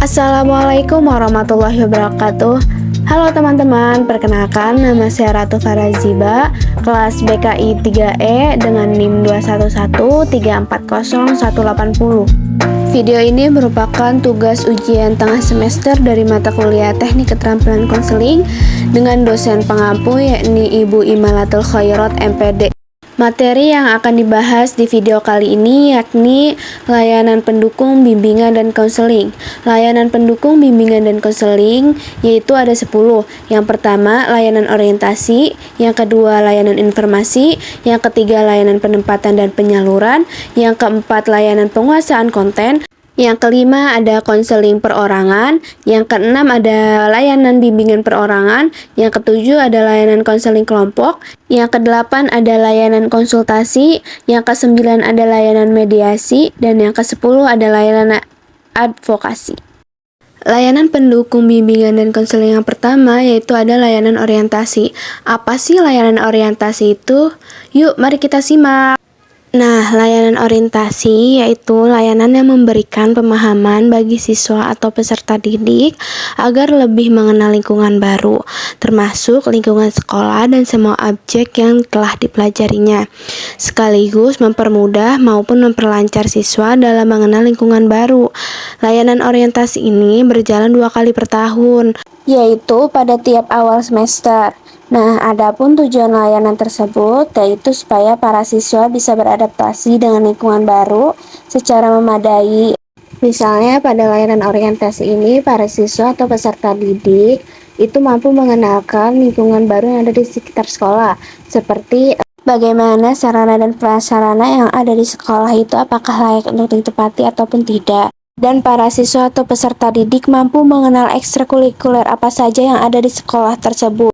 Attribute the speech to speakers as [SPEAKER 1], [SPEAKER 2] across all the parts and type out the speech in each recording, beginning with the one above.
[SPEAKER 1] Assalamualaikum warahmatullahi wabarakatuh. Halo teman-teman, perkenalkan nama saya Ratu Faraziba, kelas BKI 3E dengan NIM 211340180. Video ini merupakan tugas ujian tengah semester dari mata kuliah Teknik Keterampilan Konseling dengan dosen pengampu yakni Ibu Imalatul Khairat MPD. Materi yang akan dibahas di video kali ini yakni layanan pendukung bimbingan dan konseling. Layanan pendukung bimbingan dan konseling yaitu ada 10. Yang pertama, layanan orientasi, yang kedua, layanan informasi, yang ketiga, layanan penempatan dan penyaluran, yang keempat, layanan penguasaan konten, yang kelima ada konseling perorangan, yang keenam ada layanan bimbingan perorangan, yang ketujuh ada layanan konseling kelompok, yang kedelapan ada layanan konsultasi, yang kesembilan ada layanan mediasi, dan yang kesepuluh ada layanan advokasi. Layanan pendukung bimbingan dan konseling yang pertama yaitu ada layanan orientasi. Apa sih layanan orientasi itu? Yuk, mari kita simak. Nah, layanan orientasi yaitu layanan yang memberikan pemahaman bagi siswa atau peserta didik agar lebih mengenal lingkungan baru, termasuk lingkungan sekolah dan semua objek yang telah dipelajarinya, sekaligus mempermudah maupun memperlancar siswa dalam mengenal lingkungan baru. Layanan orientasi ini berjalan 2 kali per tahun, yaitu pada tiap awal semester. Nah, adapun tujuan layanan tersebut yaitu supaya para siswa bisa beradaptasi dengan lingkungan baru secara memadai. Misalnya pada layanan orientasi ini, para siswa atau peserta didik itu mampu mengenalkan lingkungan baru yang ada di sekitar sekolah, seperti bagaimana sarana dan prasarana yang ada di sekolah itu apakah layak untuk ditempati ataupun tidak. Dan para siswa atau peserta didik mampu mengenal ekstrakurikuler apa saja yang ada di sekolah tersebut.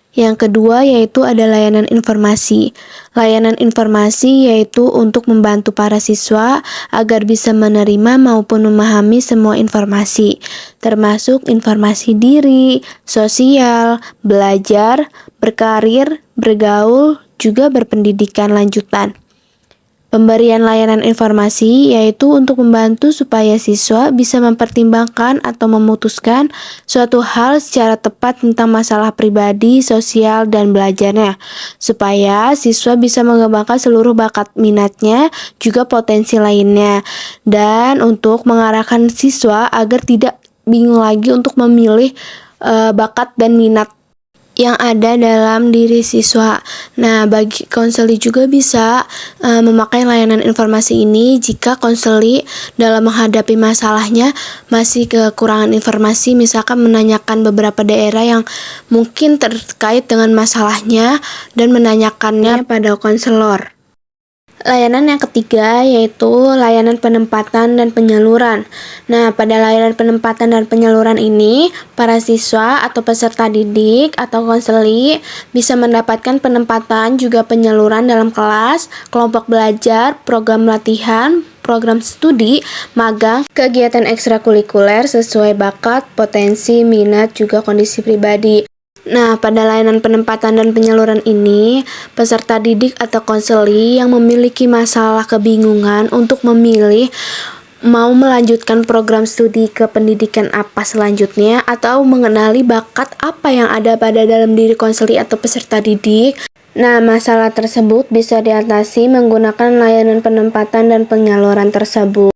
[SPEAKER 1] Yang kedua yaitu ada layanan informasi. Layanan informasi yaitu untuk membantu para siswa agar bisa menerima maupun memahami semua informasi, termasuk informasi diri, sosial, belajar, berkarir, bergaul, juga berpendidikan lanjutan. Pemberian layanan informasi yaitu untuk membantu supaya siswa bisa mempertimbangkan atau memutuskan suatu hal secara tepat tentang masalah pribadi, sosial, dan belajarnya, supaya siswa bisa mengembangkan seluruh bakat minatnya, juga potensi lainnya, dan untuk mengarahkan siswa agar tidak bingung lagi untuk memilih bakat dan minat yang ada dalam diri siswa. Nah, bagi konseli juga bisa memakai layanan informasi ini jika konseli dalam menghadapi masalahnya masih kekurangan informasi, misalkan menanyakan beberapa daerah yang mungkin terkait dengan masalahnya dan menanyakannya pada konselor. Layanan yang ketiga yaitu layanan penempatan dan penyaluran. Nah, pada layanan penempatan dan penyaluran ini, para siswa atau peserta didik atau konseli bisa mendapatkan penempatan juga penyaluran dalam kelas, kelompok belajar, program latihan, program studi, magang, kegiatan ekstrakurikuler sesuai bakat, potensi, minat, juga kondisi pribadi. Nah, pada layanan penempatan dan penyaluran ini, peserta didik atau konseli yang memiliki masalah kebingungan untuk memilih mau melanjutkan program studi ke pendidikan apa selanjutnya atau mengenali bakat apa yang ada pada dalam diri konseli atau peserta didik. Nah, masalah tersebut bisa diatasi menggunakan layanan penempatan dan penyaluran tersebut.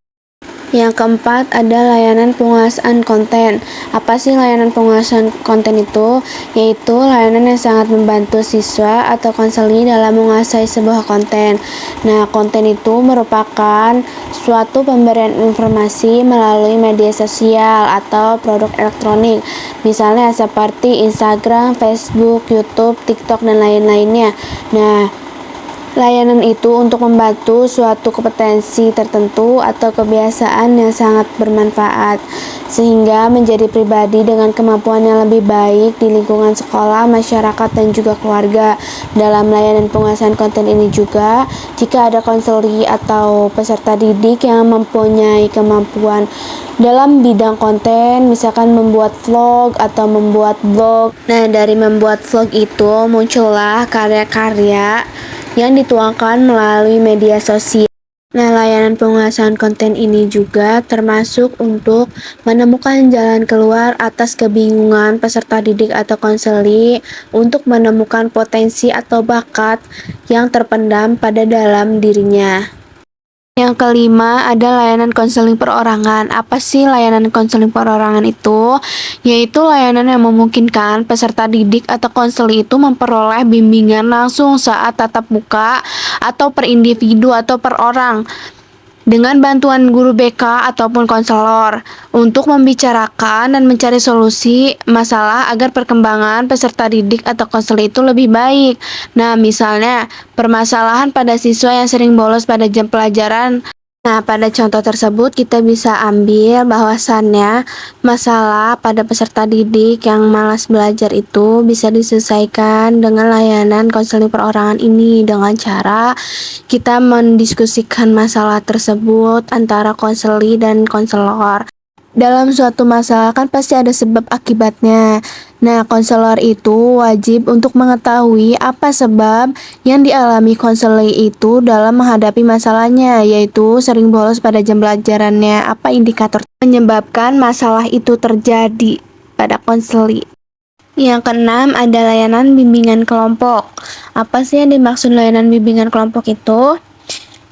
[SPEAKER 1] Yang keempat ada layanan penguasaan konten. Apa sih layanan penguasaan konten itu? Yaitu layanan yang sangat membantu siswa atau konseli dalam menguasai sebuah konten. Nah, konten itu merupakan suatu pemberian informasi melalui media sosial atau produk elektronik. Misalnya seperti Instagram, Facebook, YouTube, TikTok, dan lain-lainnya. Nah, layanan itu untuk membantu suatu kompetensi tertentu atau kebiasaan yang sangat bermanfaat, sehingga menjadi pribadi dengan kemampuan yang lebih baik di lingkungan sekolah, masyarakat, dan juga keluarga. Dalam layanan penguasaan konten ini juga, jika ada konseli atau peserta didik yang mempunyai kemampuan dalam bidang konten, misalkan membuat vlog atau membuat blog. Nah, dari membuat vlog itu muncullah karya-karya yang dituangkan melalui media sosial. Nah, layanan pengulasan konten ini juga termasuk untuk menemukan jalan keluar atas kebingungan peserta didik atau konseli untuk menemukan potensi atau bakat yang terpendam pada dalam dirinya. Yang kelima ada layanan konseling perorangan. Apa sih layanan konseling perorangan itu? Yaitu layanan yang memungkinkan peserta didik atau konseli itu memperoleh bimbingan langsung saat tatap muka atau per individu atau per orang dengan bantuan guru BK ataupun konselor untuk membicarakan dan mencari solusi masalah agar perkembangan peserta didik atau konselor itu lebih baik. Nah, misalnya permasalahan pada siswa yang sering bolos pada jam pelajaran. Nah, pada contoh tersebut kita bisa ambil bahwasannya masalah pada peserta didik yang malas belajar itu bisa diselesaikan dengan layanan konseling perorangan ini dengan cara kita mendiskusikan masalah tersebut antara konseli dan konselor. Dalam suatu masalah kan pasti ada sebab akibatnya. Nah, konselor itu wajib untuk mengetahui apa sebab yang dialami konseli itu dalam menghadapi masalahnya, yaitu sering bolos pada jam pelajarannya. Apa indikator menyebabkan masalah itu terjadi pada konseli? Yang keenam ada layanan bimbingan kelompok. Apa sih yang dimaksud layanan bimbingan kelompok itu?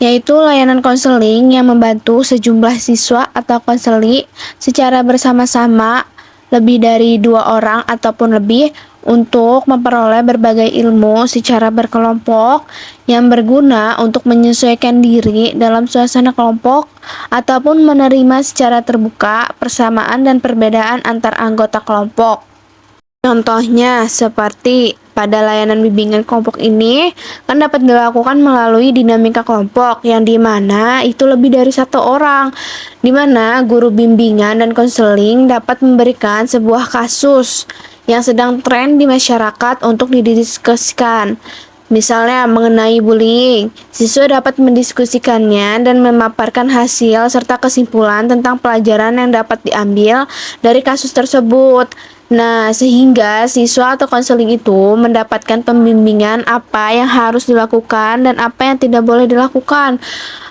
[SPEAKER 1] Yaitu layanan konseling yang membantu sejumlah siswa atau konseli secara bersama-sama lebih dari 2 orang ataupun lebih untuk memperoleh berbagai ilmu secara berkelompok yang berguna untuk menyesuaikan diri dalam suasana kelompok ataupun menerima secara terbuka persamaan dan perbedaan antar anggota kelompok. Contohnya seperti pada layanan bimbingan kelompok ini kan dapat dilakukan melalui dinamika kelompok yang dimana itu lebih dari 1 orang, dimana guru bimbingan dan konseling dapat memberikan sebuah kasus yang sedang tren di masyarakat untuk didiskusikan. Misalnya mengenai bullying, siswa dapat mendiskusikannya dan memaparkan hasil serta kesimpulan tentang pelajaran yang dapat diambil dari kasus tersebut. Nah, sehingga siswa atau konseling itu mendapatkan pembimbingan apa yang harus dilakukan dan apa yang tidak boleh dilakukan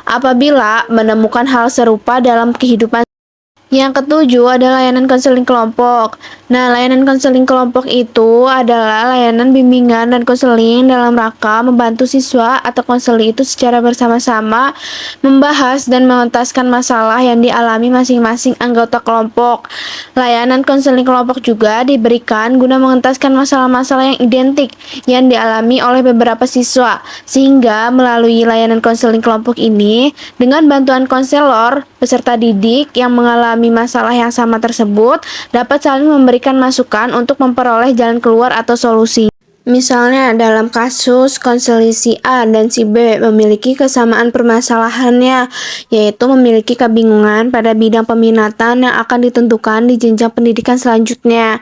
[SPEAKER 1] apabila menemukan hal serupa dalam kehidupan. Yang ketujuh ada layanan konseling kelompok. Nah, layanan konseling kelompok itu adalah layanan bimbingan dan konseling dalam rangka membantu siswa atau konseli itu secara bersama-sama membahas dan mengentaskan masalah yang dialami masing-masing anggota kelompok. Layanan konseling kelompok juga diberikan guna mengentaskan masalah-masalah yang identik yang dialami oleh beberapa siswa, sehingga melalui layanan konseling kelompok ini dengan bantuan konselor peserta didik yang mengalami masalah yang sama tersebut dapat saling memberikan masukan untuk memperoleh jalan keluar atau solusi. Misalnya dalam kasus konseli si A dan si B memiliki kesamaan permasalahannya, yaitu memiliki kebingungan pada bidang peminatan yang akan ditentukan di jenjang pendidikan selanjutnya.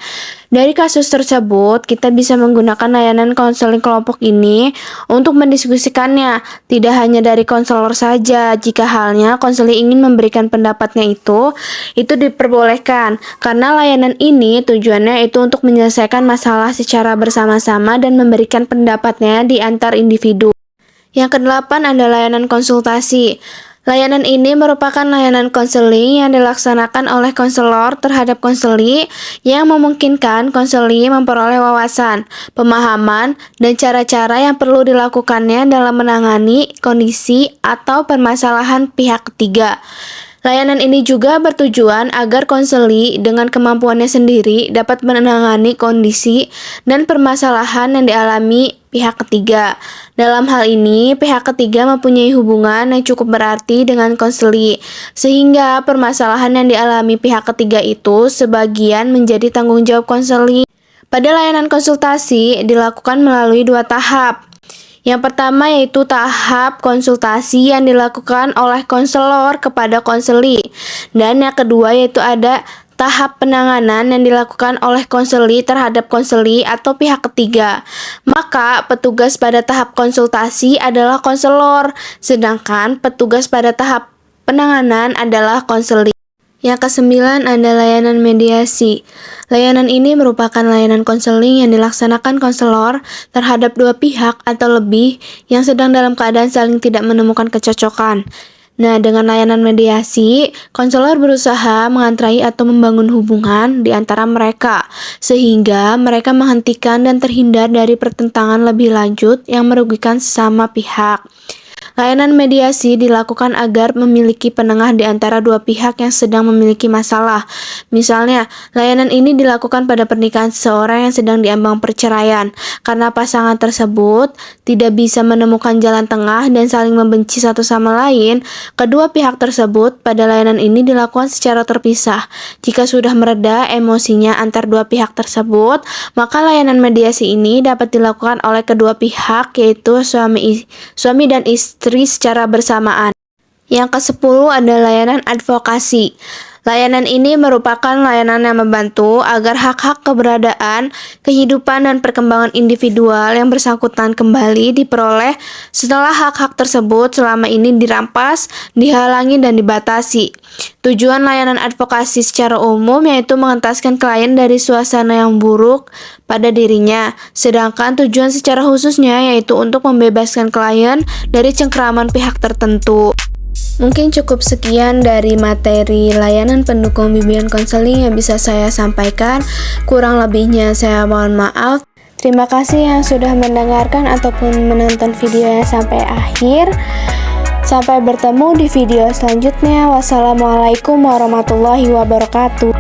[SPEAKER 1] Dari kasus tersebut, kita bisa menggunakan layanan konseling kelompok ini untuk mendiskusikannya, tidak hanya dari konselor saja. Jika halnya konseli ingin memberikan pendapatnya itu diperbolehkan, karena layanan ini tujuannya itu untuk menyelesaikan masalah secara bersama-sama dan memberikan pendapatnya di antar individu. Yang kedelapan ada layanan konsultasi. Layanan ini merupakan layanan konseling yang dilaksanakan oleh konselor terhadap konseli yang memungkinkan konseli memperoleh wawasan, pemahaman, dan cara-cara yang perlu dilakukannya dalam menangani kondisi atau permasalahan pihak ketiga. Layanan ini juga bertujuan agar konseli dengan kemampuannya sendiri dapat menangani kondisi dan permasalahan yang dialami pihak ketiga. Dalam hal ini, pihak ketiga mempunyai hubungan yang cukup berarti dengan konseli, sehingga permasalahan yang dialami pihak ketiga itu sebagian menjadi tanggung jawab konseli. Pada layanan konsultasi dilakukan melalui 2 tahap. Yang pertama yaitu tahap konsultasi yang dilakukan oleh konselor kepada konseli, dan yang kedua yaitu ada tahap penanganan yang dilakukan oleh konseli terhadap konseli atau pihak ketiga. Maka petugas pada tahap konsultasi adalah konselor, sedangkan petugas pada tahap penanganan adalah konseli. Yang kesembilan ada layanan mediasi. Layanan ini merupakan layanan konseling yang dilaksanakan konselor terhadap 2 pihak atau lebih yang sedang dalam keadaan saling tidak menemukan kecocokan. Nah, dengan layanan mediasi, konselor berusaha mengantarai atau membangun hubungan di antara mereka, sehingga mereka menghentikan dan terhindar dari pertentangan lebih lanjut yang merugikan sesama pihak. Layanan mediasi dilakukan agar memiliki penengah di antara dua pihak yang sedang memiliki masalah. Misalnya, layanan ini dilakukan pada pernikahan seseorang yang sedang diambang perceraian. Karena pasangan tersebut tidak bisa menemukan jalan tengah dan saling membenci satu sama lain, kedua pihak tersebut pada layanan ini dilakukan secara terpisah. Jika sudah mereda emosinya antar dua pihak tersebut, maka layanan mediasi ini dapat dilakukan oleh kedua pihak, yaitu suami dan istri secara bersamaan. Yang ke-10 ada layanan advokasi. Layanan ini merupakan layanan yang membantu agar hak-hak keberadaan, kehidupan, dan perkembangan individual yang bersangkutan kembali diperoleh setelah hak-hak tersebut selama ini dirampas, dihalangi, dan dibatasi. Tujuan layanan advokasi secara umum yaitu mengentaskan klien dari suasana yang buruk pada dirinya, sedangkan tujuan secara khususnya yaitu untuk membebaskan klien dari cengkraman pihak tertentu. Mungkin cukup sekian dari materi layanan pendukung bimbingan konseling yang bisa saya sampaikan. Kurang lebihnya saya mohon maaf. Terima kasih yang sudah mendengarkan ataupun menonton videonya sampai akhir. Sampai bertemu di video selanjutnya. Wassalamualaikum warahmatullahi wabarakatuh.